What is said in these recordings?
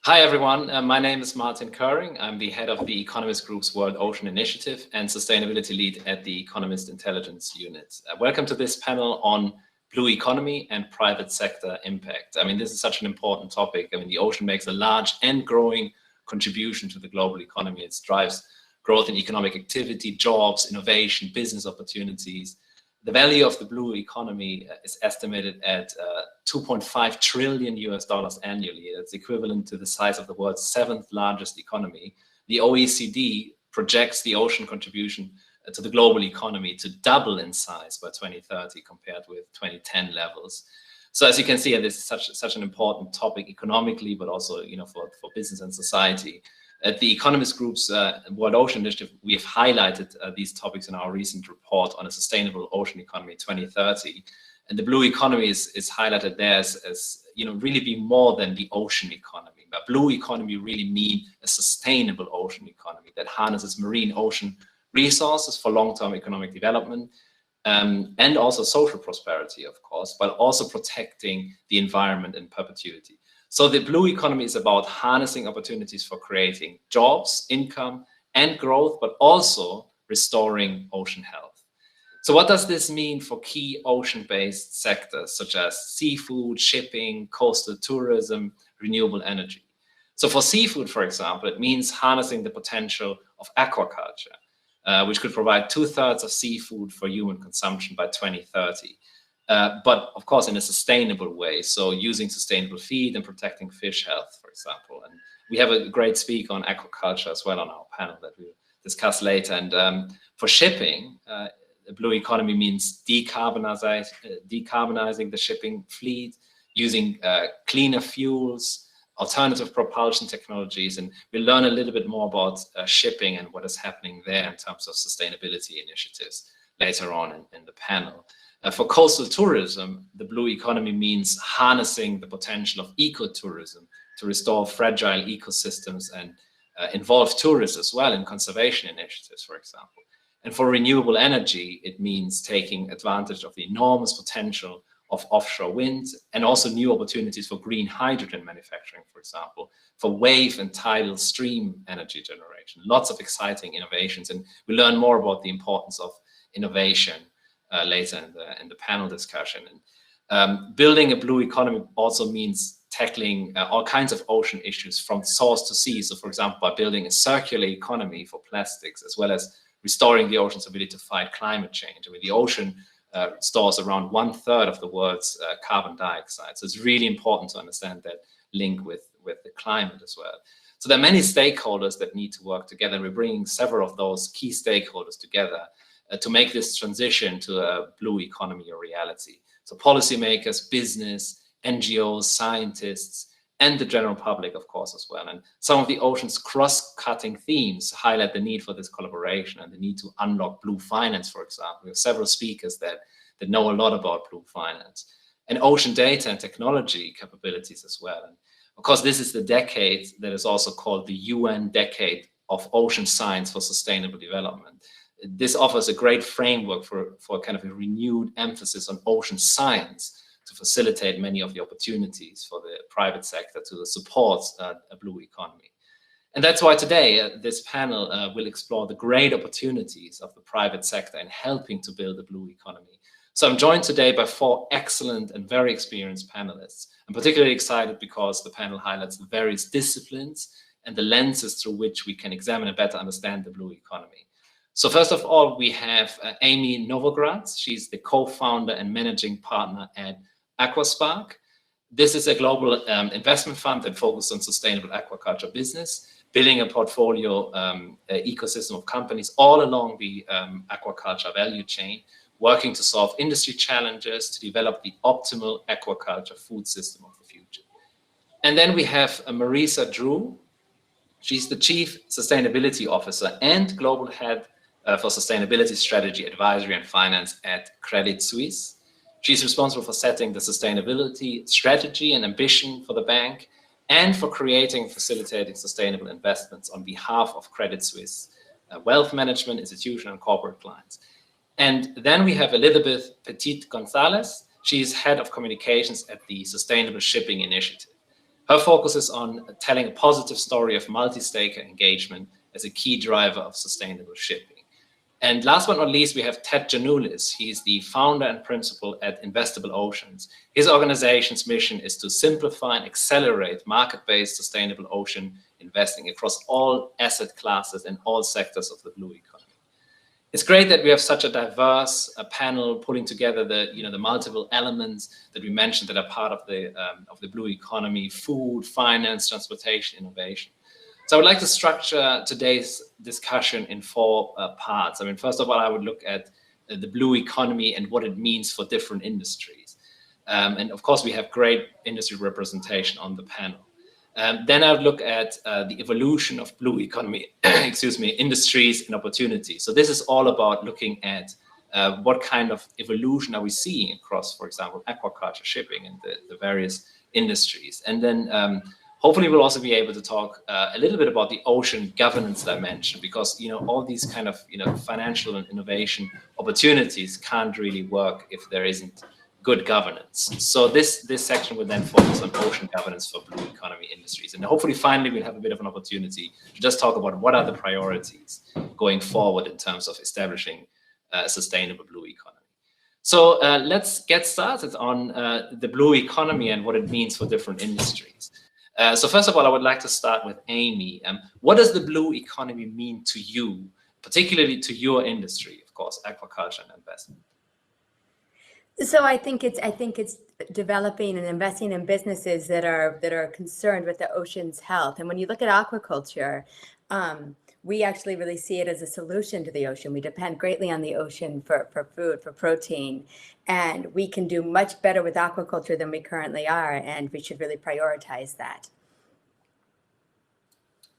Hi everyone, my name is Martin Koehring. I'm the head of the Economist Group's World Ocean Initiative and sustainability lead at the Economist Intelligence Unit. Welcome to this panel on blue economy and private sector impact. I mean, this is such an important topic. I mean, the ocean makes a large and growing contribution to the global economy. It drives growth in economic activity, jobs, innovation, business opportunities. The value of the blue economy is estimated at $2.5 trillion annually. That's equivalent to the size of the world's 7th largest economy. The OECD projects the ocean contribution to the global economy to double in size by 2030 compared with 2010 levels. So as you can see, this is such an important topic economically, but also for business and society. At the Economist Group's World Ocean Initiative, we have highlighted these topics in our recent report on a sustainable ocean economy 2030. And the blue economy is highlighted there as really be more than the ocean economy. But blue economy really mean a sustainable ocean economy that harnesses marine ocean resources for long-term economic development and also social prosperity, of course, but also protecting the environment in perpetuity. So the blue economy is about harnessing opportunities for creating jobs, income, and growth, but also restoring ocean health. So what does this mean for key ocean-based sectors such as seafood, shipping, coastal tourism, renewable energy? So for seafood, for example, it means harnessing the potential of aquaculture, which could provide 2/3 of seafood for human consumption by 2030. But of course in a sustainable way, so using sustainable feed and protecting fish health, for example. And we have a great speaker on aquaculture as well on our panel that we'll discuss later. And for shipping, the blue economy means decarbonizing the shipping fleet, using cleaner fuels, alternative propulsion technologies, and we'll learn a little bit more about shipping and what is happening there in terms of sustainability initiatives later on in the panel. For coastal tourism, the blue economy means harnessing the potential of ecotourism to restore fragile ecosystems and involve tourists as well in conservation initiatives, for example. And for renewable energy, it means taking advantage of the enormous potential of offshore wind and also new opportunities for green hydrogen manufacturing, for example, for wave and tidal stream energy generation. Lots of exciting innovations, and we learn more about the importance of innovation later in the panel discussion. And building a blue economy also means tackling all kinds of ocean issues from source to sea. So for example, by building a circular economy for plastics, as well as restoring the ocean's ability to fight climate change. I mean, the ocean stores around 1/3 of the world's carbon dioxide. So it's really important to understand that link with the climate as well. So there are many stakeholders that need to work together. We're bringing several of those key stakeholders together to make this transition to a blue economy a reality. So policymakers, business, NGOs, scientists, and the general public, of course, as well. And some of the ocean's cross-cutting themes highlight the need for this collaboration and the need to unlock blue finance, for example. We have several speakers that know a lot about blue finance, and ocean data and technology capabilities as well. And of course, this is the decade that is also called the UN Decade of Ocean Science for Sustainable Development. This offers a great framework for kind of a renewed emphasis on ocean science to facilitate many of the opportunities for the private sector to support a blue economy. And that's why today this panel will explore the great opportunities of the private sector in helping to build a blue economy. So I'm joined today by 4 excellent and very experienced panelists. I'm particularly excited because the panel highlights the various disciplines and the lenses through which we can examine and better understand the blue economy. So first of all, we have Amy Novogratz. She's the co-founder and managing partner at Aquaspark. This is a global investment fund that focuses on sustainable aquaculture business, building a portfolio ecosystem of companies all along the aquaculture value chain, working to solve industry challenges to develop the optimal aquaculture food system of the future. And then we have Marisa Drew. She's the Chief Sustainability Officer and Global Head for Sustainability Strategy, Advisory and Finance at Credit Suisse. She's responsible for setting the sustainability strategy and ambition for the bank and for creating and facilitating sustainable investments on behalf of Credit Suisse, wealth management, institutional and corporate clients. And then we have Elizabeth Petit Gonzalez. She's head of communications at the Sustainable Shipping Initiative. Her focus is on telling a positive story of multi-stakeholder engagement as a key driver of sustainable shipping. And last but not least, we have Ted Janulis. He's the founder and principal at Investable Oceans. His organization's mission is to simplify and accelerate market-based sustainable ocean investing across all asset classes and all sectors of the blue economy. It's great that we have such a diverse panel pulling together the multiple elements that we mentioned that are part of the blue economy: food, finance, transportation, innovation. So I would like to structure today's discussion in four parts. I mean, first of all, I would look at the blue economy and what it means for different industries. And of course, we have great industry representation on the panel. Then I would look at the evolution of blue economy, industries and opportunities. So this is all about looking at what kind of evolution are we seeing across, for example, aquaculture, shipping, and the various industries. And then hopefully we'll also be able to talk a little bit about the ocean governance dimension, because all these kind of financial and innovation opportunities can't really work if there isn't good governance. So this section will then focus on ocean governance for blue economy industries. And hopefully finally we'll have a bit of an opportunity to just talk about what are the priorities going forward in terms of establishing a sustainable blue economy. So let's get started on the blue economy and what it means for different industries. So first of all, I would like to start with Amy. What does the blue economy mean to you, particularly to your industry, of course, aquaculture and investment? So I think it's developing and investing in businesses that are concerned with the ocean's health. And when you look at aquaculture, we actually really see it as a solution to the ocean. We depend greatly on the ocean for food, for protein, and we can do much better with aquaculture than we currently are, and we should really prioritize that.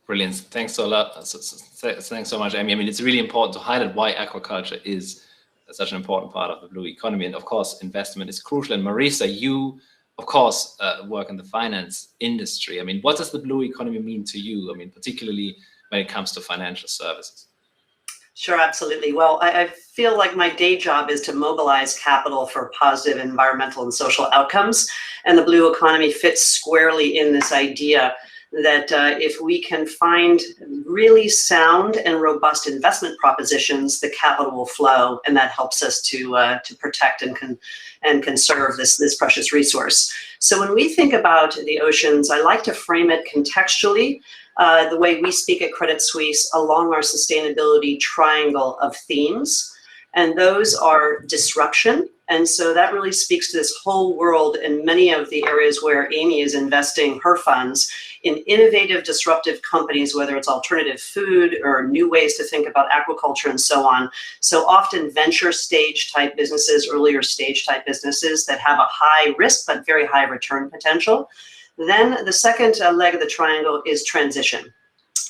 Brilliant. Thanks a lot. Thanks so much, Amy. I mean, it's really important to highlight why aquaculture is such an important part of the blue economy. And of course, investment is crucial. And Marisa, you, of course, work in the finance industry. I mean, what does the blue economy mean to you? I mean, particularly when it comes to financial services. Sure, absolutely. Well, I feel like my day job is to mobilize capital for positive environmental and social outcomes. And the blue economy fits squarely in this idea that if we can find really sound and robust investment propositions, the capital will flow, and that helps us to protect and conserve this precious resource. So when we think about the oceans, I like to frame it contextually, the way we speak at Credit Suisse, along our sustainability triangle of themes. And those are disruption. And so that really speaks to this whole world and many of the areas where Amy is investing her funds in innovative, disruptive companies, whether it's alternative food or new ways to think about aquaculture and so on. So often venture stage type businesses, earlier stage type businesses that have a high risk but very high return potential. Then the second leg of the triangle is transition,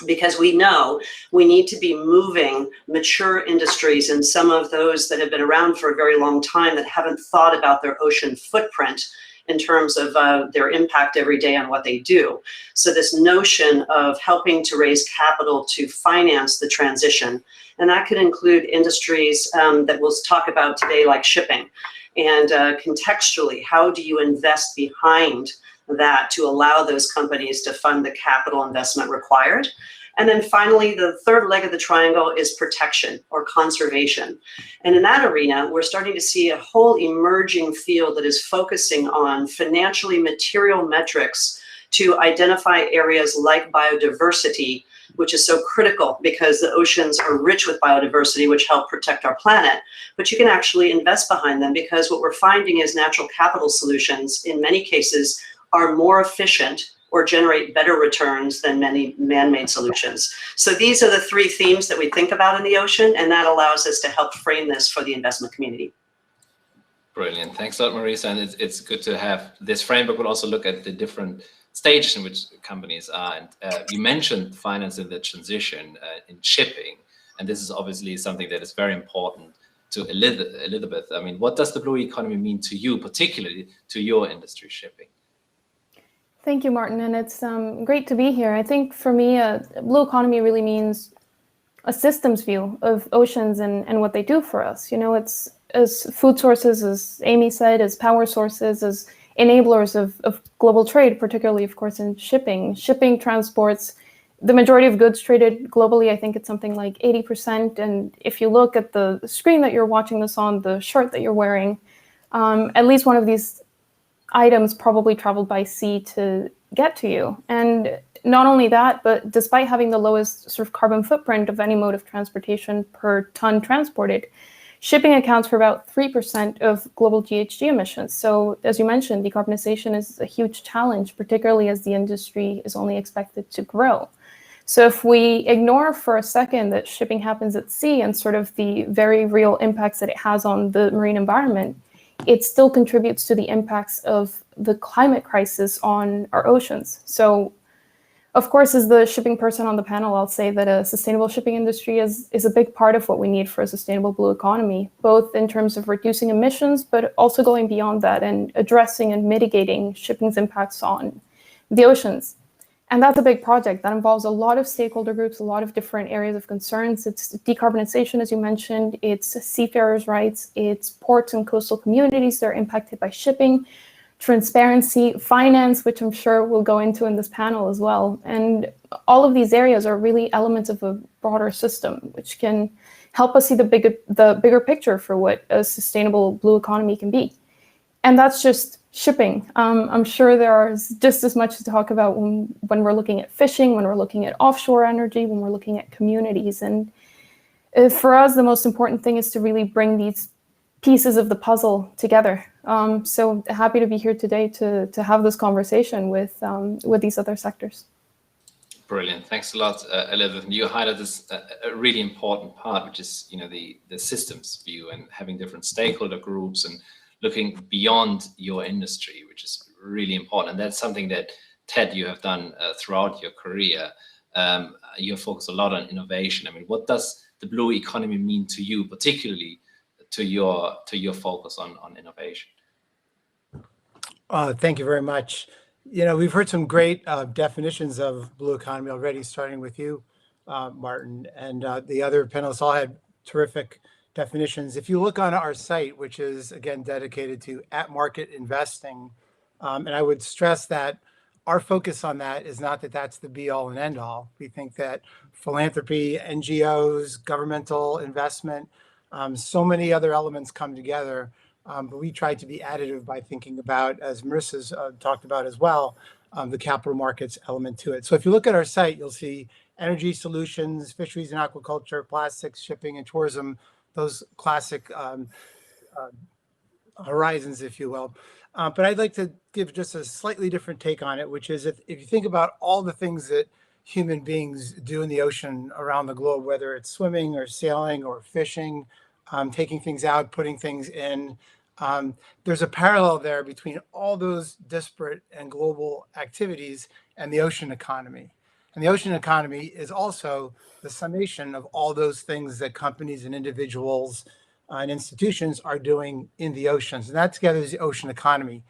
because we know we need to be moving mature industries and some of those that have been around for a very long time that haven't thought about their ocean footprint in terms of their impact every day on what they do. So this notion of helping to raise capital to finance the transition, and that could include industries that we'll talk about today, like shipping. And contextually, how do you invest behind that to allow those companies to fund the capital investment required? And then finally, the third leg of the triangle is protection or conservation. And in that arena, we're starting to see a whole emerging field that is focusing on financially material metrics to identify areas like biodiversity, which is so critical because the oceans are rich with biodiversity, which help protect our planet. But you can actually invest behind them, because what we're finding is natural capital solutions, in many cases, are more efficient or generate better returns than many man-made solutions. So these are the three themes that we think about in the ocean, and that allows us to help frame this for the investment community. Brilliant. Thanks a lot, Marisa. And it's good to have this framework. We'll also look at the different stages in which companies are. And you mentioned finance in the transition in shipping. And this is obviously something that is very important to Elizabeth. I mean, what does the blue economy mean to you, particularly to your industry, shipping? Thank you, Martin, and it's great to be here. I think for me, blue economy really means a systems view of oceans and what they do for us. You know, it's as food sources, as Amy said, as power sources, as enablers of global trade, particularly, of course, in shipping. Shipping transports the majority of goods traded globally. I think it's something like 80%. And if you look at the screen that you're watching this on, the shirt that you're wearing, at least one of these items probably traveled by sea to get to you. And not only that, but despite having the lowest sort of carbon footprint of any mode of transportation per ton transported, shipping accounts for about 3% of global GHG emissions. So as you mentioned, decarbonization is a huge challenge, particularly as the industry is only expected to grow. So if we ignore for a second that shipping happens at sea and sort of the very real impacts that it has on the marine environment, it still contributes to the impacts of the climate crisis on our oceans. So of course, as the shipping person on the panel, I'll say that a sustainable shipping industry is a big part of what we need for a sustainable blue economy, both in terms of reducing emissions, but also going beyond that and addressing and mitigating shipping's impacts on the oceans. And that's a big project that involves a lot of stakeholder groups, a lot of different areas of concerns. It's decarbonization, as you mentioned, it's seafarers' rights, it's ports and coastal communities that are impacted by shipping, transparency, finance, which I'm sure we'll go into in this panel as well. And all of these areas are really elements of a broader system, which can help us see the bigger picture for what a sustainable blue economy can be. And that's just shipping. I'm sure there is just as much to talk about when we're looking at fishing, when we're looking at offshore energy, when we're looking at communities. And for us, the most important thing is to really bring these pieces of the puzzle together. So happy to be here today to have this conversation with these other sectors. Brilliant. Thanks a lot, Elizabeth. You highlighted this a really important part, which is the systems view and having different stakeholder groups and looking beyond your industry, which is really important. And that's something that, Ted, you have done throughout your career. You focus a lot on innovation. I mean, what does the blue economy mean to you, particularly to your focus on innovation? Thank you very much. We've heard some great definitions of blue economy already, starting with you, Martin, and the other panelists all had terrific definitions. If you look on our site, which is again dedicated to at-market investing, and I would stress that our focus on that is not that that's the be-all and end-all. We think that philanthropy, NGOs, governmental investment, so many other elements come together, but we try to be additive by thinking about, as Marisa's talked about as well, the capital markets element to it. So if you look at our site, you'll see energy solutions, fisheries and aquaculture, plastics, shipping and tourism, those classic horizons, if you will. But I'd like to give just a slightly different take on it, which is if you think about all the things that human beings do in the ocean around the globe, whether it's swimming or sailing or fishing, taking things out, putting things in, there's a parallel there between all those disparate and global activities and the ocean economy. And the ocean economy is also the summation of all those things that companies and individuals and institutions are doing in the oceans. And that together is the ocean economy.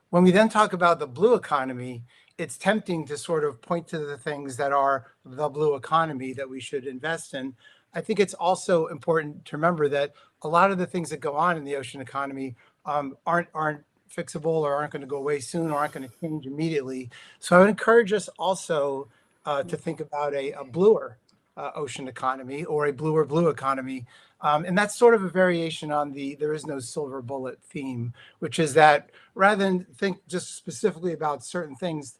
When we then talk about the blue economy, it's tempting to sort of point to the things that are the blue economy that we should invest in. I think it's also important to remember that a lot of the things that go on in the ocean economy aren't fixable or aren't going to go away soon or aren't going to change immediately. So I would encourage us also to think about a bluer ocean economy or a bluer blue economy. And that's sort of a variation on the there is no silver bullet theme, which is that rather than think just specifically about certain things,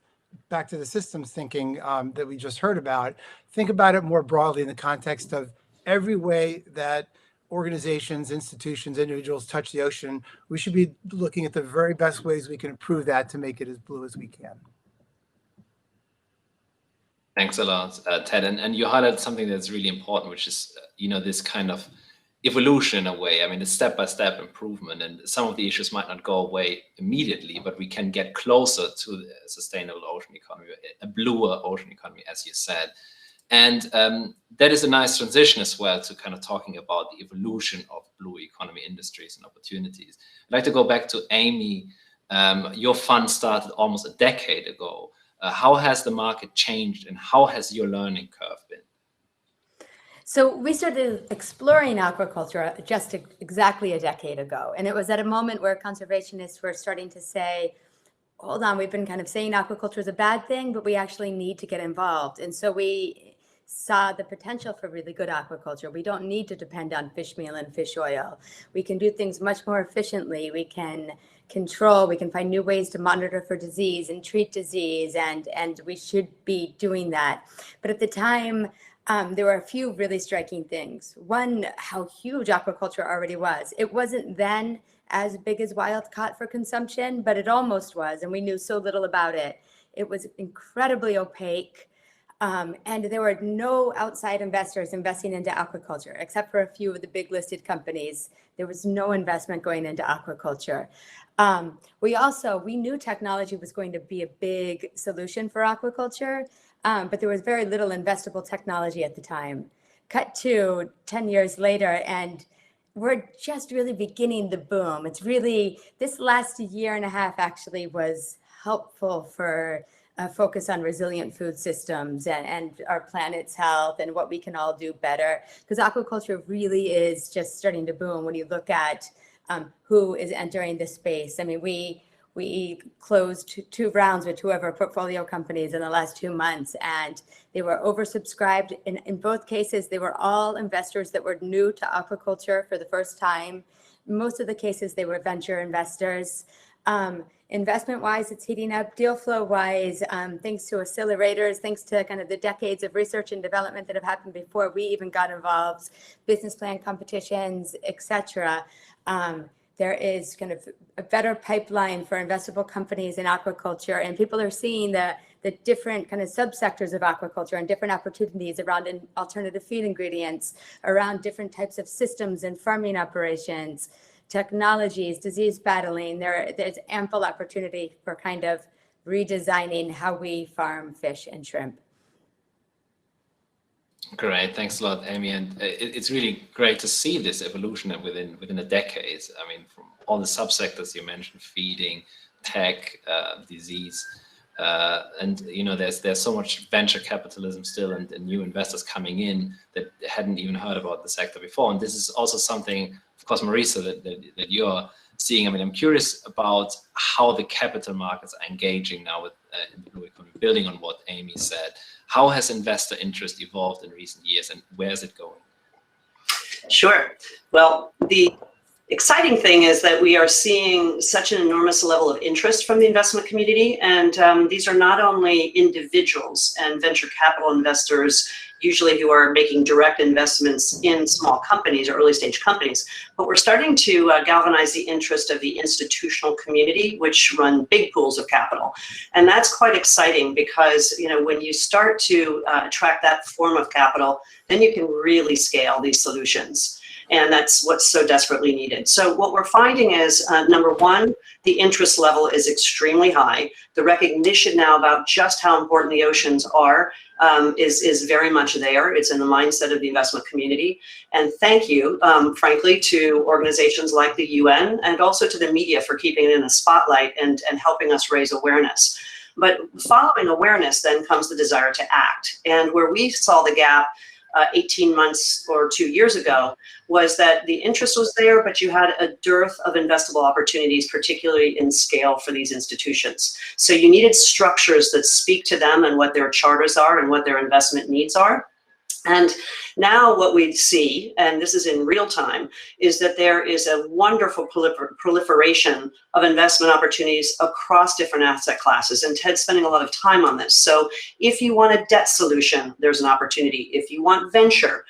back to the systems thinking that we just heard about, think about it more broadly in the context of every way that organizations, institutions, individuals touch the ocean. We should be looking at the very best ways we can improve that to make it as blue as we can. Thanks a lot, Ted. And you highlighted something that's really important, which is, this kind of evolution in a way. I mean, it's step-by-step improvement, and some of the issues might not go away immediately, but we can get closer to the sustainable ocean economy, a bluer ocean economy, as you said. And that is a nice transition as well to kind of talking about the evolution of blue economy industries and opportunities. I'd like to go back to Amy. Your fund started almost a decade ago. How has the market changed and how has your learning curve been? So we started exploring aquaculture just exactly a decade ago. And it was at a moment where conservationists were starting to say, hold on, we've been kind of saying aquaculture is a bad thing, but we actually need to get involved. And so we saw the potential for really good aquaculture. We don't need to depend on fish meal and fish oil. We can do things much more efficiently. We can control, we can find new ways to monitor for disease and treat disease, and we should be doing that. But at the time, there were a few really striking things. One, how huge aquaculture already was. It wasn't then as big as wild caught for consumption, but it almost was, and we knew so little about it. It was incredibly opaque, and there were no outside investors investing into aquaculture, except for a few of the big listed companies. There was no investment going into aquaculture. We knew technology was going to be a big solution for aquaculture, but there was very little investable technology at the time. Cut to 10 years later, and we're just really beginning the boom. It's really, this last year and a half actually was helpful for a focus on resilient food systems and our planet's health and what we can all do better. Because aquaculture really is just starting to boom when you look at who is entering the space. I mean, we closed two rounds with two of our portfolio companies in the last 2 months, and they were oversubscribed. In both cases, they were all investors that were new to aquaculture for the first time. Most of the cases, they were venture investors. Investment-wise, it's heating up. Deal flow-wise, thanks to accelerators, thanks to kind of the decades of research and development that have happened before we even got involved, business plan competitions, et cetera. There is kind of a better pipeline for investable companies in aquaculture, and people are seeing the different kind of subsectors of aquaculture and different opportunities around alternative feed ingredients, around different types of systems and farming operations, technologies, disease battling. There's ample opportunity for kind of redesigning how we farm fish and shrimp. Great, thanks a lot, Amy. And it's really great to see this evolution within a decade. I mean, from all the subsectors you mentioned, feeding, tech, disease, and you know, there's so much venture capitalism still, and new investors coming in that hadn't even heard about the sector before. And this is also something, of course, Marisa, that you're seeing. I mean, I'm curious about how the capital markets are engaging now with in the blue economy, building on what Amy said. How has investor interest evolved in recent years, and where is it going? Sure. Well, the exciting thing is that we are seeing such an enormous level of interest from the investment community. And these are not only individuals and venture capital investors, usually who are making direct investments in small companies or early stage companies, but we're starting to galvanize the interest of the institutional community, which run big pools of capital. And that's quite exciting because, you know, when you start to attract that form of capital, then you can really scale these solutions. And that's what's so desperately needed. So what we're finding is, number one, the interest level is extremely high. The recognition now about just how important the oceans are is very much there. It's in the mindset of the investment community. And thank you, frankly, to organizations like the UN and also to the media for keeping it in the spotlight and helping us raise awareness. But following awareness then comes the desire to act. And where we saw the gap 18 months or 2 years ago was that the interest was there, but you had a dearth of investable opportunities, particularly in scale for these institutions. So you needed structures that speak to them and what their charters are and what their investment needs are. And now what we see, and this is in real time, is that there is a wonderful proliferation of investment opportunities across different asset classes. And Ted's spending a lot of time on this. So if you want a debt solution, there's an opportunity. If you want venture,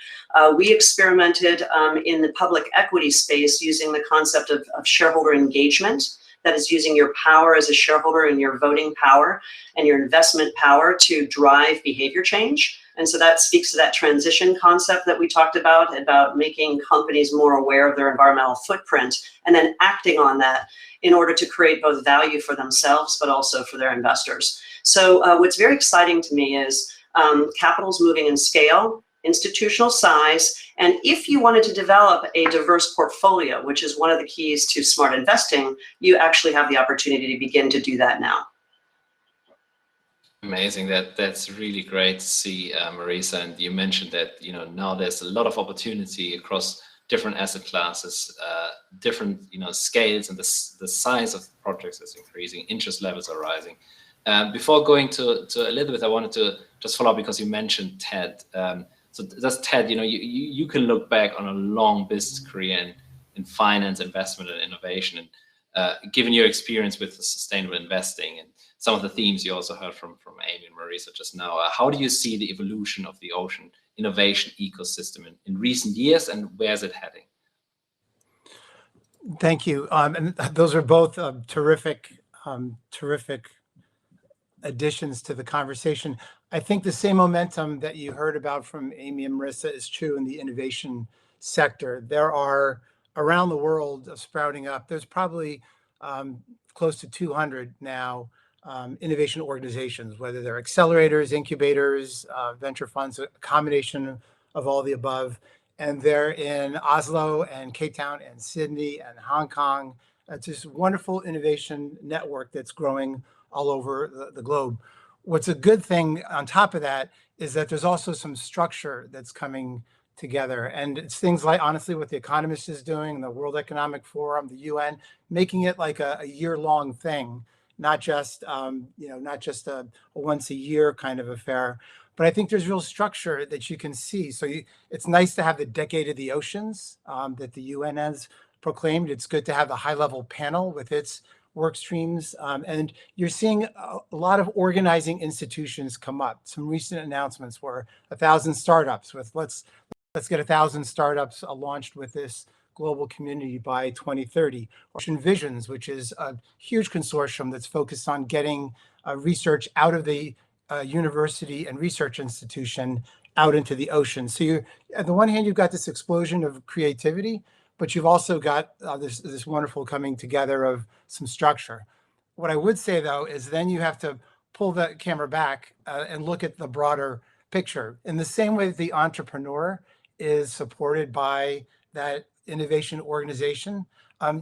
we experimented in the public equity space using the concept of shareholder engagement. That is using your power as a shareholder and your voting power and your investment power to drive behavior change. And so that speaks to that transition concept that we talked about making companies more aware of their environmental footprint and then acting on that in order to create both value for themselves, but also for their investors. So what's very exciting to me is capital's moving in scale, institutional size, and if you wanted to develop a diverse portfolio, which is one of the keys to smart investing, you actually have the opportunity to begin to do that now. Amazing. That's really great to see, Marisa. And you mentioned that, you know, now there's a lot of opportunity across different asset classes different scales, and the size of projects is increasing. Interest levels are rising. Before going to Elizabeth, I wanted to just follow up because you mentioned TED. So that's TED. You can look back on a long business career in finance, investment, and innovation, and given your experience with the sustainable investing and some of the themes you also heard from Amy and Marisa just now, how do you see the evolution of the ocean innovation ecosystem in recent years, and where's it heading? Thank you. And those are both terrific additions to the conversation. I think the same momentum that you heard about from Amy and Marisa is true in the innovation sector. There are around the world sprouting up. There's probably close to 200 now innovation organizations, whether they're accelerators, incubators, venture funds, a combination of all the above. And they're in Oslo and Cape Town and Sydney and Hong Kong. It's this wonderful innovation network that's growing all over the globe. What's a good thing on top of that is that there's also some structure that's coming together. And it's things like, honestly, what the Economist is doing, the World Economic Forum, the UN, making it like a year-long thing, not just a once a year kind of affair. But I think there's real structure that you can see. So it's nice to have the Decade of the Oceans that the UN has proclaimed. It's good to have the high-level panel with its work streams. And you're seeing a lot of organizing institutions come up. Some recent announcements were 1,000 startups with let's get 1,000 startups launched with this global community by 2030. Ocean Visions, which is a huge consortium that's focused on getting research out of the university and research institution out into the ocean. So you, on the one hand, you've got this explosion of creativity, but you've also got this wonderful coming together of some structure. What I would say, though, is then you have to pull the camera back and look at the broader picture. In the same way that the entrepreneur is supported by that innovation organization,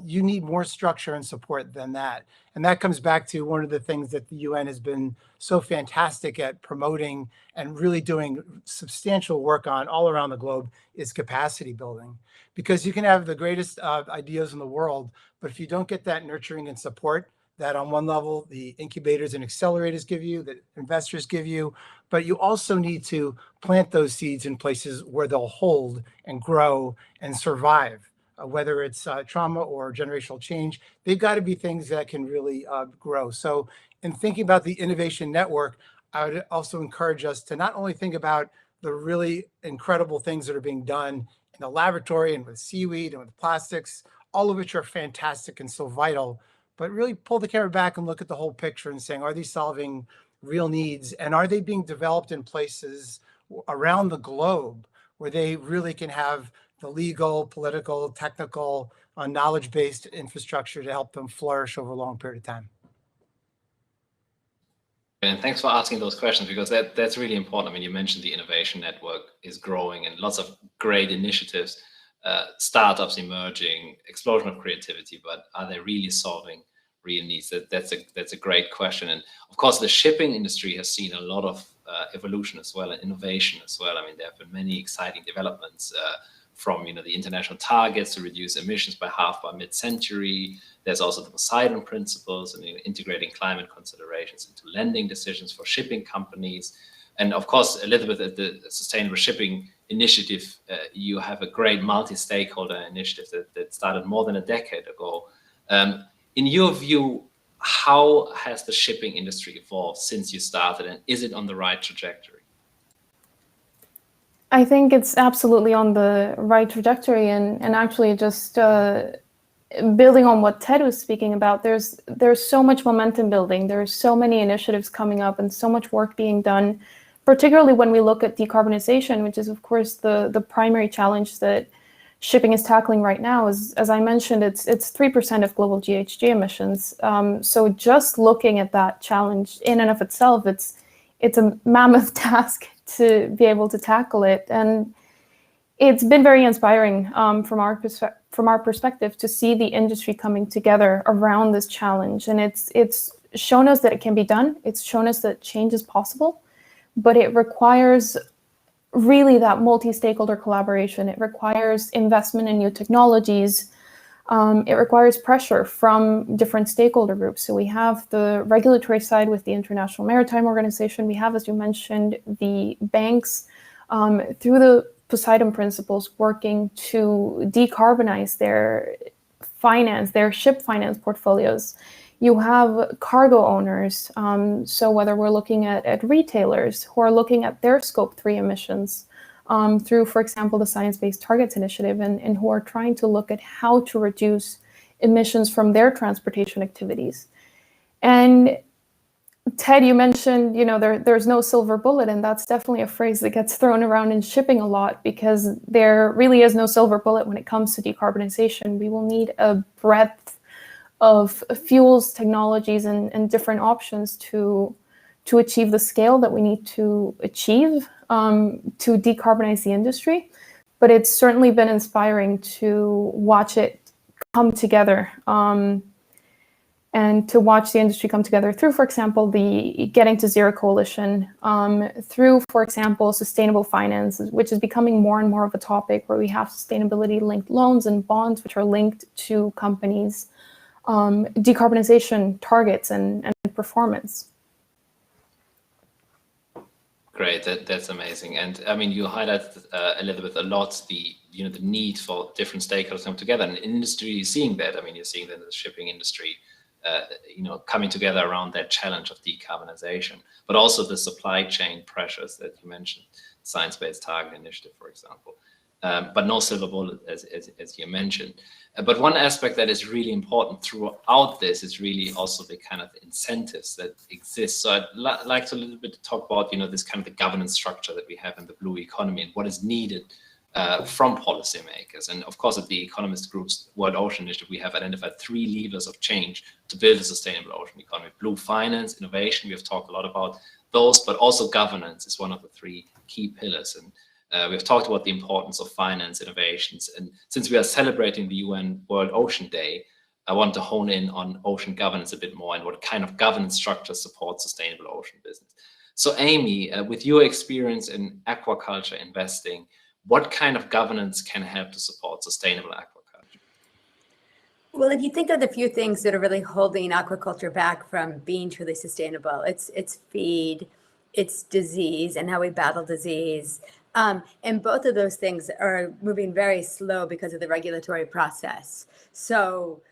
you need more structure and support than that. And that comes back to one of the things that the UN has been so fantastic at promoting and really doing substantial work on all around the globe is capacity building. Because you can have the greatest ideas in the world, but if you don't get that nurturing and support that on one level, the incubators and accelerators give you, that investors give you, but you also need to plant those seeds in places where they'll hold and grow and survive. Whether it's trauma or generational change, they've got to be things that can really grow. So in thinking about the innovation network, I would also encourage us to not only think about the really incredible things that are being done in the laboratory and with seaweed and with plastics, all of which are fantastic and so vital, but really pull the camera back and look at the whole picture and saying, are these solving real needs? And are they being developed in places around the globe where they really can have the legal, political, technical, knowledge-based infrastructure to help them flourish over a long period of time? And thanks for asking those questions, because that's really important. I mean, you mentioned the innovation network is growing and lots of great initiatives, startups emerging, explosion of creativity, but are they really solving real needs? That's a great question. And of course, the shipping industry has seen a lot of evolution as well and innovation as well. I mean, there have been many exciting developments from the international targets to reduce emissions by half by mid-century. There's also the Poseidon principles and integrating climate considerations into lending decisions for shipping companies. And of course, Elizabeth, at the Sustainable Shipping Initiative, you have a great multi-stakeholder initiative that started more than a decade ago. In your view, how has the shipping industry evolved since you started, and is it on the right trajectory? I think it's absolutely on the right trajectory, and actually just building on what Ted was speaking about, there's so much momentum building. There's so many initiatives coming up and so much work being done, particularly when we look at decarbonization, which is of course the primary challenge that shipping is tackling right now. As I mentioned, it's 3% of global GHG emissions. So just looking at that challenge in and of itself, it's a mammoth task to be able to tackle it. And it's been very inspiring from our perspective to see the industry coming together around this challenge. And it's shown us that it can be done. It's shown us that change is possible, but it requires really that multi-stakeholder collaboration. It requires investment in new technologies. It requires pressure from different stakeholder groups. So we have the regulatory side with the International Maritime Organization. We have, as you mentioned, the banks through the Poseidon principles working to decarbonize their finance, their ship finance portfolios. You have cargo owners. So whether we're looking at retailers who are looking at their Scope 3 emissions through, for example, the Science-Based Targets Initiative, and who are trying to look at how to reduce emissions from their transportation activities. And Ted, you mentioned, there's no silver bullet, and that's definitely a phrase that gets thrown around in shipping a lot, because there really is no silver bullet when it comes to decarbonization. We will need a breadth of fuels, technologies, and different options to achieve the scale that we need to achieve to decarbonize the industry. But it's certainly been inspiring to watch it come together. And to watch the industry come together through, for example, the Getting to Zero Coalition, through, for example, sustainable finance, which is becoming more and more of a topic, where we have sustainability-linked loans and bonds, which are linked to companies' decarbonization targets and performance. Great, that's amazing. And I mean, you highlighted Elizabeth a lot the need for different stakeholders to come together, and industry is seeing that. I mean, you're seeing that in the shipping industry. Coming together around that challenge of decarbonization, but also the supply chain pressures that you mentioned, Science-Based Target Initiative, for example, but no silver bullet, as you mentioned. But one aspect that is really important throughout this is really also the kind of incentives that exist. So I'd like to a little bit talk about, this kind of the governance structure that we have in the blue economy and what is needed from policymakers. And of course, at the Economist Group's World Ocean Initiative, we have identified 3 levers of change to build a sustainable ocean economy. Blue finance, innovation, we have talked a lot about those, but also governance is one of the 3 key pillars. And we've talked about the importance of finance innovations. And since we are celebrating the UN World Ocean Day, I want to hone in on ocean governance a bit more and what kind of governance structure supports sustainable ocean business. So Amy, with your experience in aquaculture investing, what kind of governance can help to support sustainable aquaculture? Well, if you think of the few things that are really holding aquaculture back from being truly sustainable, it's feed, it's disease, and how we battle disease. And both of those things are moving very slow because of the regulatory process. So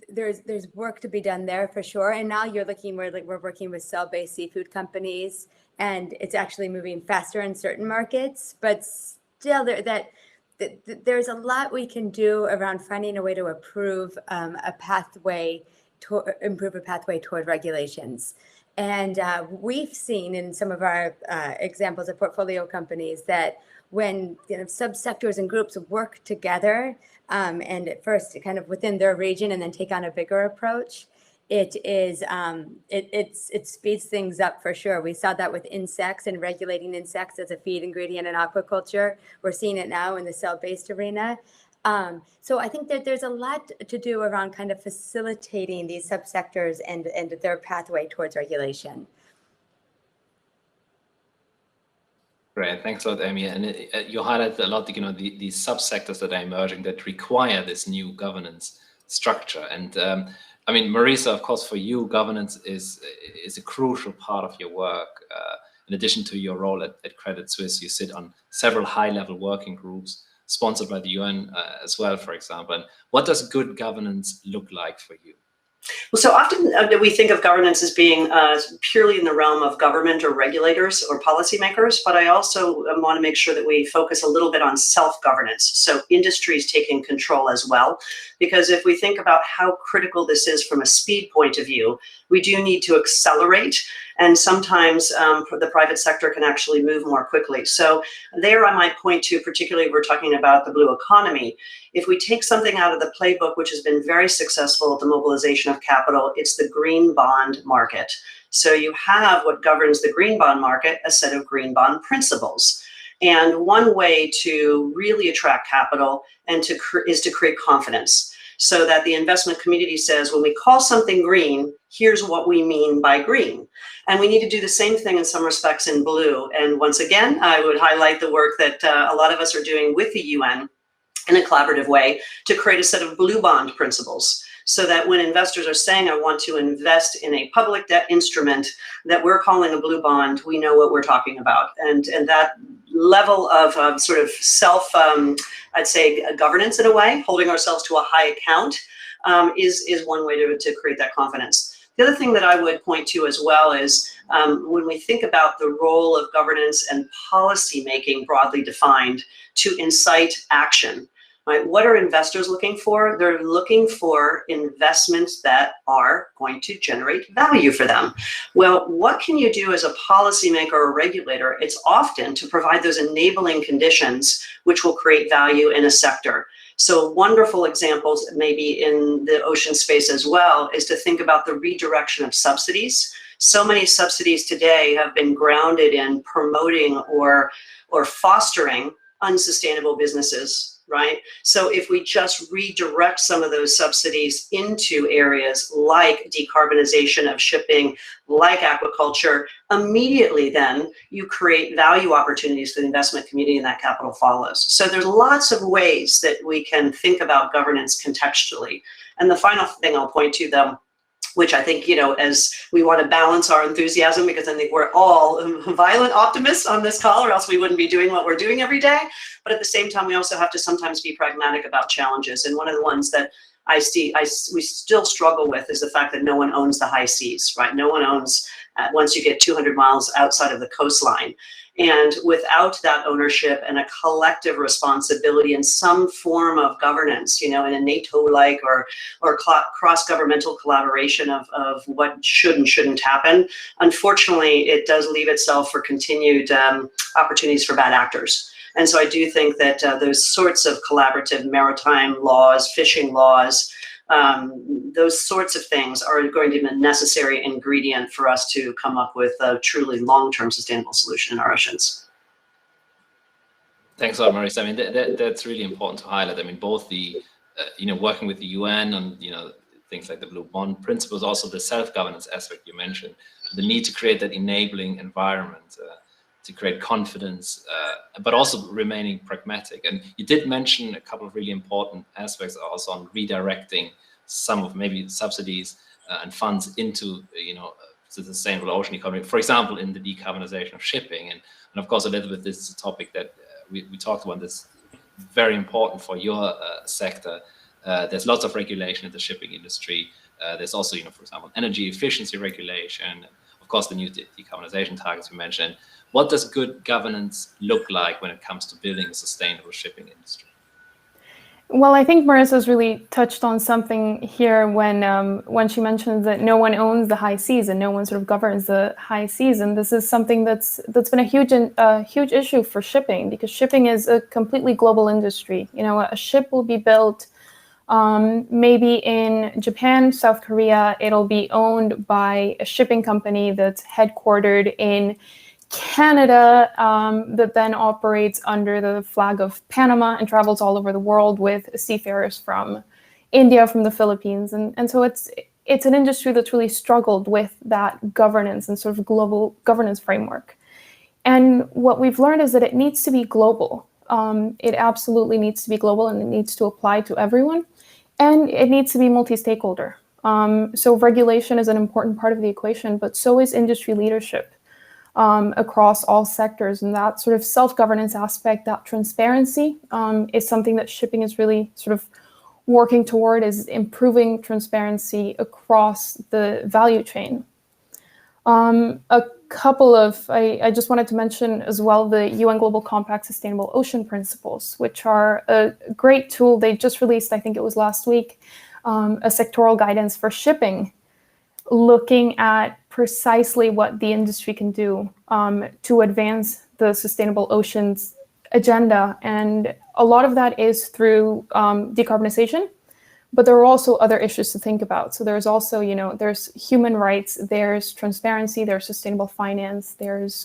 there's work to be done there for sure. And now we're working with cell-based seafood companies, and it's actually moving faster in certain markets, but still there's a lot we can do around finding a way to improve a pathway toward regulations. And we've seen in some of our examples of portfolio companies that when subsectors and groups work together, and at first kind of within their region and then take on a bigger approach, it speeds things up for sure. We saw that with insects and regulating insects as a feed ingredient in aquaculture. We're seeing it now in the cell-based arena. So I think that there's a lot to do around kind of facilitating these subsectors and their pathway towards regulation. Great, thanks a lot, Amy. And you highlighted a lot, these subsectors that are emerging that require this new governance structure. And I mean, Marisa, of course, for you, governance is a crucial part of your work. In addition to your role at Credit Suisse, you sit on several high-level working groups sponsored by the UN as well, for example. And what does good governance look like for you? Well, so often we think of governance as being purely in the realm of government or regulators or policymakers, but I also want to make sure that we focus a little bit on self-governance. So industries taking control as well, because if we think about how critical this is from a speed point of view, we do need to accelerate, and sometimes the private sector can actually move more quickly. So there I might point to, particularly we're talking about the blue economy. If we take something out of the playbook, which has been very successful at the mobilization of capital, it's the green bond market. So you have what governs the green bond market, a set of green bond principles. And one way to really attract capital is to create confidence, so that the investment community says, when we call something green, here's what we mean by green. And we need to do the same thing in some respects in blue. And once again, I would highlight the work that a lot of us are doing with the UN in a collaborative way to create a set of blue bond principles, so that when investors are saying, I want to invest in a public debt instrument that we're calling a blue bond, we know what we're talking about. And that level of sort of self, I'd say, governance in a way, holding ourselves to a high account, is one way to create that confidence. The other thing that I would point to as well is when we think about the role of governance and policy making broadly defined to incite action. Right? What are investors looking for? They're looking for investments that are going to generate value for them. Well, what can you do as a policymaker or regulator? It's often to provide those enabling conditions which will create value in a sector. So wonderful examples, maybe in the ocean space as well, is to think about the redirection of subsidies. So many subsidies today have been grounded in promoting or fostering unsustainable businesses, right? So if we just redirect some of those subsidies into areas like decarbonization of shipping, like aquaculture, immediately then you create value opportunities for the investment community and that capital follows. So there's lots of ways that we can think about governance contextually. And the final thing I'll point to, though, which I think, as we want to balance our enthusiasm, because I think we're all violent optimists on this call, or else we wouldn't be doing what we're doing every day. But at the same time, we also have to sometimes be pragmatic about challenges. And one of the ones that I see, we still struggle with is the fact that no one owns the high seas, right? No one owns, once you get 200 miles outside of the coastline. And without that ownership and a collective responsibility in some form of governance, in a NATO-like or cross-governmental collaboration of what should and shouldn't happen, unfortunately, it does leave itself for continued opportunities for bad actors. And so I do think that those sorts of collaborative maritime laws, fishing laws, those sorts of things are going to be a necessary ingredient for us to come up with a truly long-term sustainable solution in our oceans. Thanks a lot, Marisa. I mean, that's really important to highlight. I mean, both the, working with the UN on, things like the Blue Bond principles, also the self-governance aspect you mentioned, the need to create that enabling environment to create confidence, but also remaining pragmatic. And you did mention a couple of really important aspects also on redirecting some of maybe subsidies and funds into, the sustainable ocean economy, for example, in the decarbonization of shipping. And of course, Elizabeth, this is a topic that we talked about, this very important for your sector. There's lots of regulation in the shipping industry. There's also, for example, energy efficiency regulation, of course, the new decarbonization targets we mentioned. What does good governance look like when it comes to building a sustainable shipping industry? Well, I think Marisa's really touched on something here when she mentioned that no one owns the high seas and no one sort of governs the high seas. And this is something that's been a huge issue for shipping, because shipping is a completely global industry. A ship will be built maybe in Japan, South Korea. It'll be owned by a shipping company that's headquartered in Canada, that then operates under the flag of Panama and travels all over the world with seafarers from India, from the Philippines. And so it's an industry that's really struggled with that governance and sort of global governance framework. And what we've learned is that it needs to be global. It absolutely needs to be global, and it needs to apply to everyone. And it needs to be multi-stakeholder. So regulation is an important part of the equation, but so is industry leadership. Across all sectors, and that sort of self-governance aspect, that transparency, is something that shipping is really sort of working toward, is improving transparency across the value chain. A couple of, I just wanted to mention as well the UN Global Compact Sustainable Ocean Principles, which are a great tool. They just released, I think it was last week, a sectoral guidance for shipping, looking at precisely what the industry can do to advance the sustainable oceans agenda. And a lot of that is through decarbonization, but there are also other issues to think about. So there's also, there's human rights, there's transparency, there's sustainable finance, there's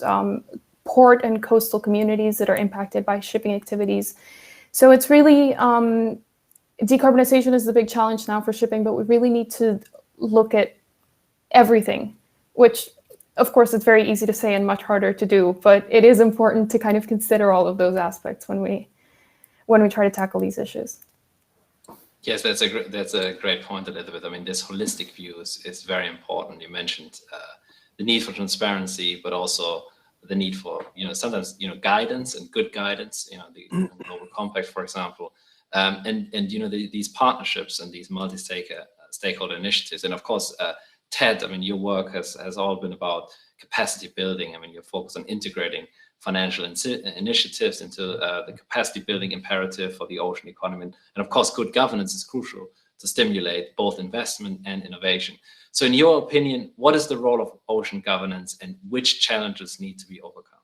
port and coastal communities that are impacted by shipping activities. So it's really, decarbonization is the big challenge now for shipping, but we really need to look at everything, which of course it's very easy to say and much harder to do, but it is important to kind of consider all of those aspects when when we try to tackle these issues. Yes, that's a great point, Elizabeth. I mean, this holistic view is very important. You mentioned the need for transparency, but also the need for, sometimes, guidance and good guidance, the Global Compact, for example, and these partnerships and these multi-stakeholder initiatives. And of course, Ted, I mean, your work has all been about capacity building. I mean, you're focused on integrating financial initiatives into the capacity building imperative for the ocean economy. And of course, good governance is crucial to stimulate both investment and innovation. So in your opinion, what is the role of ocean governance and which challenges need to be overcome?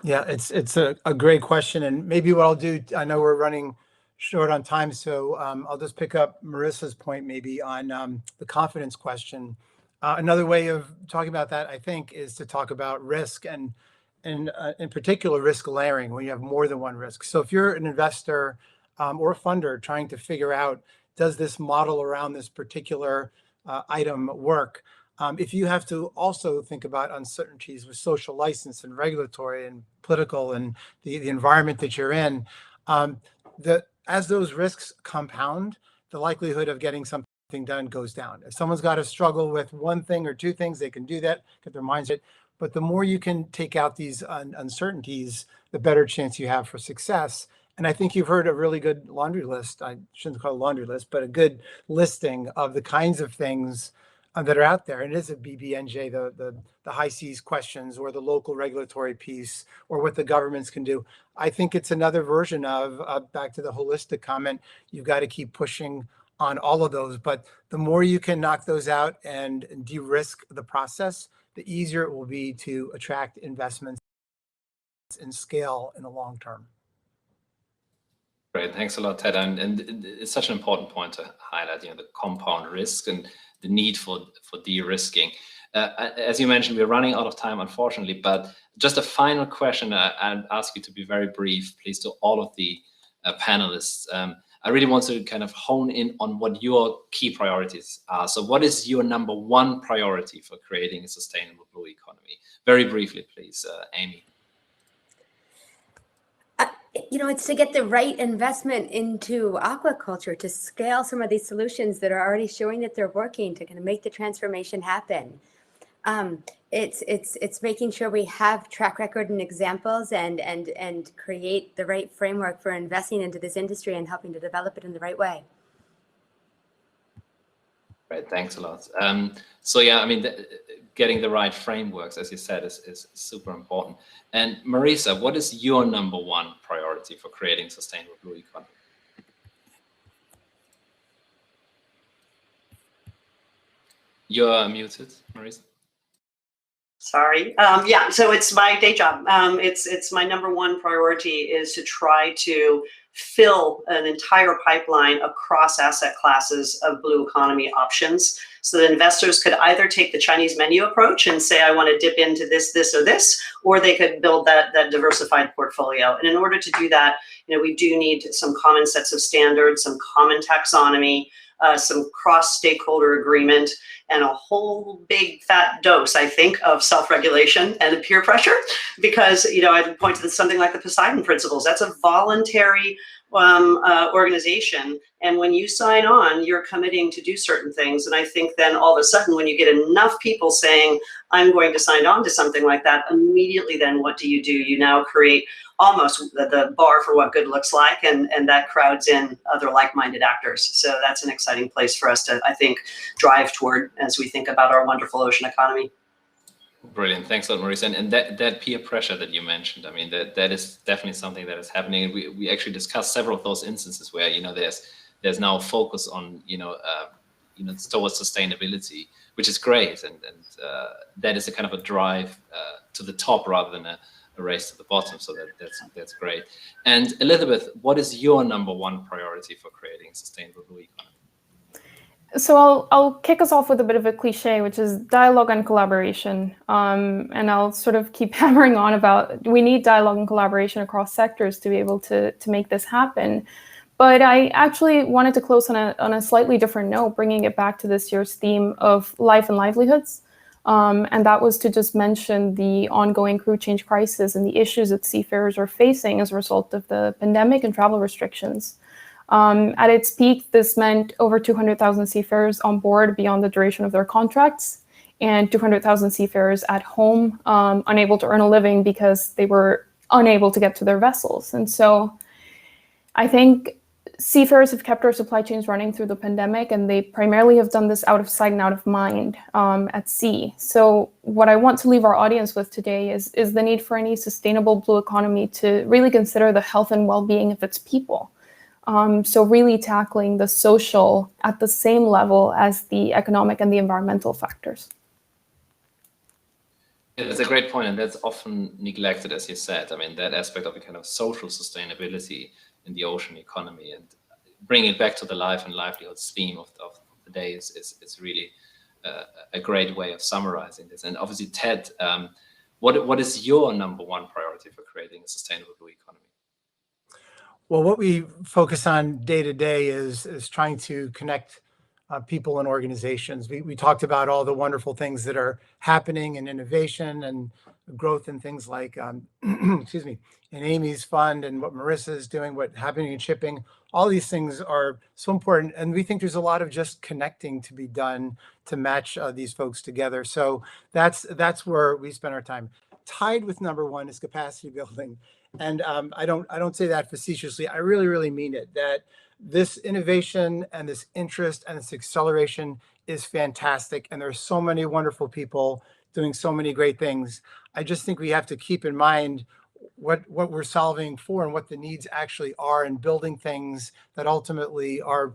Yeah, it's a great question. And maybe what I'll do, I know we're running short on time, so I'll just pick up Marisa's point maybe on the confidence question. Another way of talking about that, I think, is to talk about risk and in particular risk layering when you have more than one risk. So if you're an investor or a funder trying to figure out, does this model around this particular item work? If you have to also think about uncertainties with social license and regulatory and political and the environment that you're in, as those risks compound, the likelihood of getting something done goes down. If someone's got to struggle with one thing or two things, they can do that, get their mindset. But the more you can take out these uncertainties, the better chance you have for success. And I think you've heard a really good laundry list. I shouldn't call it a laundry list, but a good listing of the kinds of things that are out there. And it is a BBNJ, the high seas questions, or the local regulatory piece, or what the governments can do. I think it's another version of back to the holistic comment. You've got to keep pushing on all of those. But the more you can knock those out and de-risk the process, the easier it will be to attract investments and scale in the long term. Great, thanks a lot, Ted. And it's such an important point to highlight, the compound risk and the need for de-risking. As you mentioned, we're running out of time, unfortunately, but just a final question. I'd ask you to be very brief, please, to all of the panelists. I really want to kind of hone in on what your key priorities are. So what is your number one priority for creating a sustainable blue economy? Very briefly, please, Amy. It's to get the right investment into aquaculture, to scale some of these solutions that are already showing that they're working, to kind of make the transformation happen. It's making sure we have track record and examples and create the right framework for investing into this industry and helping to develop it in the right way. Right, thanks a lot. So yeah, I mean, getting the right frameworks, as you said, is super important. And Marisa, what is your number one priority for creating a sustainable blue economy? You're muted, Marisa. Sorry. Yeah, so it's my day job. It's my number one priority is to try to fill an entire pipeline across asset classes of blue economy options so that investors could either take the Chinese menu approach and say, I want to dip into this, this, or this, or they could build that diversified portfolio. And in order to do that, we do need some common sets of standards, some common taxonomy, some cross-stakeholder agreement, and a whole big fat dose, I think, of self-regulation and peer pressure. Because, I point to something like the Poseidon Principles. That's a voluntary organization. And when you sign on, you're committing to do certain things. And I think then all of a sudden, when you get enough people saying, I'm going to sign on to something like that, immediately then what do? You now create almost the bar for what good looks like, and that crowds in other like-minded actors. So that's an exciting place for us to, I think, drive toward as we think about our wonderful ocean economy. Brilliant, thanks a lot, Marisa. And that peer pressure that you mentioned, I mean, that is definitely something that is happening. We actually discussed several of those instances where there's now a focus on towards sustainability, which is great, and that is a kind of a drive to the top rather than a race to the bottom. So that's great. And Elizabeth, what is your number one priority for creating a sustainable blue economy? So I'll kick us off with a bit of a cliche, which is dialogue and collaboration. And I'll sort of keep hammering on about we need dialogue and collaboration across sectors to be able to make this happen. But I actually wanted to close on a slightly different note, bringing it back to this year's theme of life and livelihoods. And that was to just mention the ongoing crew change crisis and the issues that seafarers are facing as a result of the pandemic and travel restrictions. At its peak, this meant over 200,000 seafarers on board beyond the duration of their contracts, and 200,000 seafarers at home, unable to earn a living because they were unable to get to their vessels. And so I think seafarers have kept our supply chains running through the pandemic, and they primarily have done this out of sight and out of mind at sea. So what I want to leave our audience with today is the need for any sustainable blue economy to really consider the health and well-being of its people. So really tackling the social at the same level as the economic and the environmental factors. Yeah, that's a great point, and that's often neglected, as you said. I mean, that aspect of a kind of social sustainability in the ocean economy, and bringing it back to the life and livelihoods theme of the day is really a great way of summarizing this. And obviously, Ted, what is your number one priority for creating a sustainable blue economy? Well, what we focus on day to day is trying to connect people and organizations. We talked about all the wonderful things that are happening in innovation and growth and things like, excuse me, in Amy's fund and what Marisa is doing, what happening in shipping. All these things are so important. And we think there's a lot of just connecting to be done to match these folks together. So that's where we spend our time. Tied with number one is capacity building. And I don't say that facetiously. I really, really mean it, that this innovation and this interest and this acceleration is fantastic. And there's so many wonderful people doing so many great things. I just think we have to keep in mind what we're solving for and what the needs actually are, and building things that ultimately are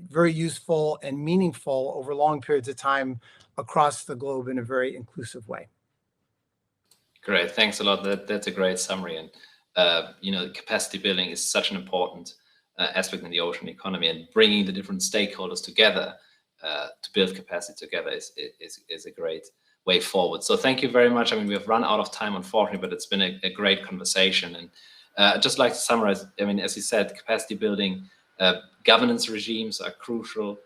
very useful and meaningful over long periods of time across the globe in a very inclusive way. Great, thanks a lot. That's a great summary. And capacity building is such an important aspect in the ocean economy, and bringing the different stakeholders together to build capacity together is a great way forward. So thank you very much. I mean, we've run out of time, unfortunately, but it's been a great conversation. And I'd just like to summarize. I mean, as you said, capacity building, governance regimes are crucial.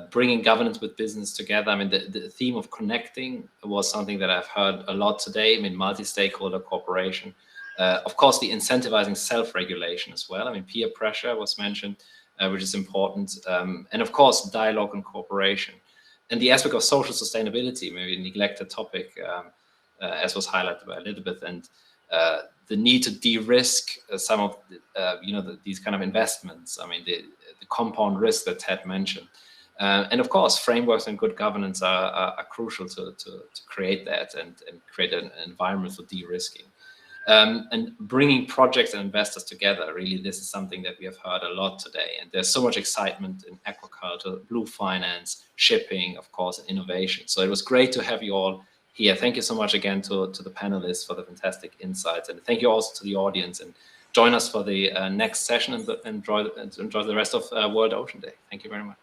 Bringing governance with business together. I mean, the theme of connecting was something that I've heard a lot today. I mean, multi-stakeholder cooperation. Of course, the incentivizing self-regulation as well. I mean, peer pressure was mentioned, which is important. And of course, dialogue and cooperation. And the aspect of social sustainability, maybe a neglected topic, as was highlighted by Elizabeth, and the need to de-risk some of these kind of investments. I mean, the compound risk that Ted mentioned. And of course, frameworks and good governance are crucial to create that and create an environment for de-risking. And bringing projects and investors together, really, this is something that we have heard a lot today. And there's so much excitement in aquaculture, blue finance, shipping, of course, and innovation. So it was great to have you all here. Thank you so much again to the panelists for the fantastic insights. And thank you also to the audience. And join us for the next session and enjoy the rest of World Ocean Day. Thank you very much.